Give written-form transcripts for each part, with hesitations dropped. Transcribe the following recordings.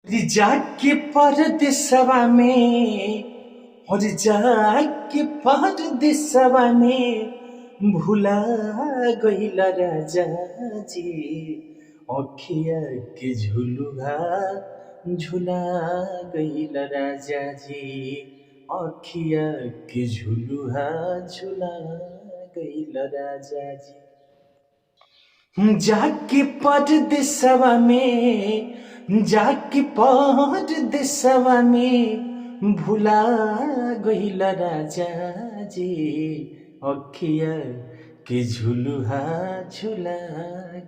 जाके परदेसवा में और जाके परदेसवा में भुला गइल राजा जी। अखिया के झुलुआ झुला गइल राजा जी। अखिया के झुलुआ झुला गइल राजा जी। जाके परदेसवा में जाके परदेसवा में भुला गइल राजा जी। अखिया के झुलुआ झुला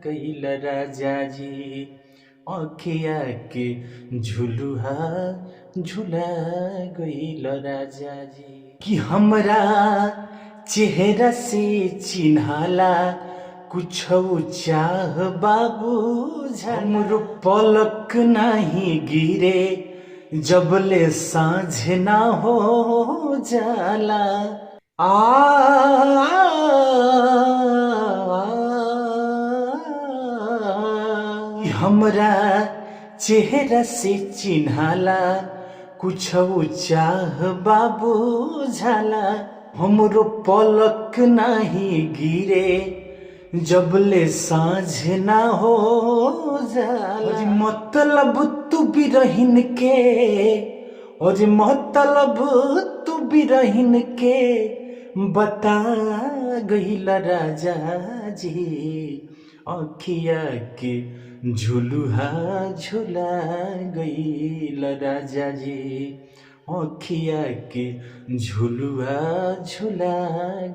गइल राजा जी। अखिया के झुलुआ झुला गइल राजा जी। कि हमरा चेहरा से चिन्हाला कुछ चाह बाबू हमरो पलक नहीं गिरे जबले साँझ ना हो जाला। हमरा चेहरा से चिन्हाला कुछ चाह बाबू झाला हमरो पलक नहीं गिरे जबले साँझ ना हो जाला। मतलब तू बिरहिन के और मतलब तू बिरहिन के बता गइल राजा जी। अखिया के झुलुआ झुला गइल राजा जी। अखिया के झुलुआ झुला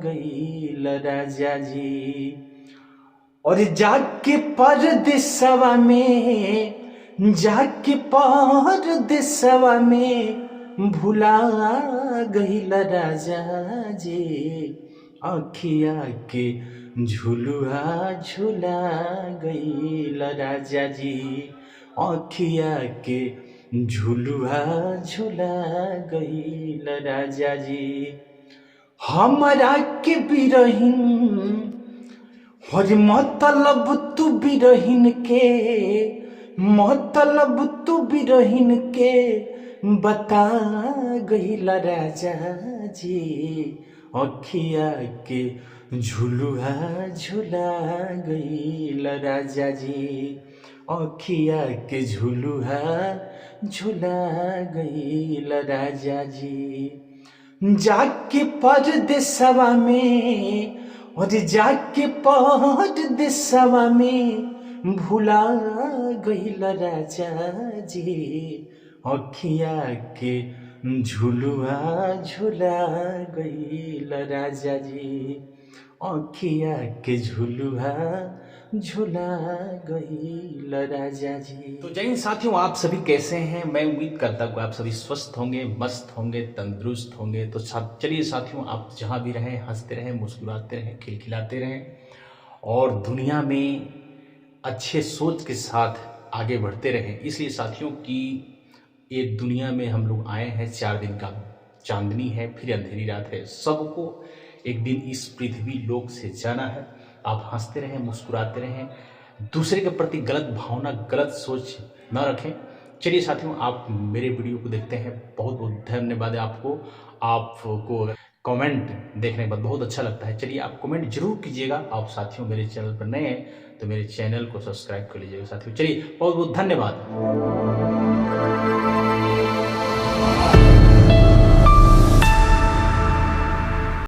गइल राजा जी। और जाके परदेसवा में जाके परदेसवा में भुला गइल राजा जी। अखिया के झुलुआ झुला गइल राजा जी। अखिया के झुलुआ झुला गइल राजा जी। हमरा के बिरहिन और मतलब तू बिरहिन के मतलब तू बिरहिन के बता गइल राजा जी। अखिया के झुलुआ झुला गइल राजा जी। अखिया के झुलुआ झुला गइल राजा जी। जाके परदेसवा में और जाके परदेसवा में भुला गइल राजा जी। अखिया के झुलुआ झुला गइल राजा जी। अखिया के झुलुआ झुला गइल राजा जी। तो जय हिंद साथियों, आप सभी कैसे हैं? मैं उम्मीद करता हूँ आप सभी स्वस्थ होंगे, मस्त होंगे, तंदुरुस्त होंगे। तो चलिए साथियों, आप जहाँ भी रहें हंसते रहें, मुस्कुराते रहें, खिलखिलाते रहें और दुनिया में अच्छे सोच के साथ आगे बढ़ते रहें। इसलिए साथियों की ये दुनिया में हम लोग आए हैं, 4 दिन का चांदनी है, फिर अंधेरी रात है। सबको एक दिन इस पृथ्वी लोक से जाना है। आप हंसते रहें, मुस्कुराते रहें, दूसरे के प्रति गलत भावना, गलत सोच न रखें। चलिए साथियों, आप मेरे वीडियो को देखते हैं, बहुत बहुत धन्यवाद है आपको। आपको कमेंट देखने के बाद बहुत अच्छा लगता है। चलिए आप कमेंट जरूर कीजिएगा। आप साथियों मेरे चैनल पर नए हैं तो मेरे चैनल को सब्सक्राइब कर लीजिएगा साथियों। चलिए बहुत बहुत धन्यवाद।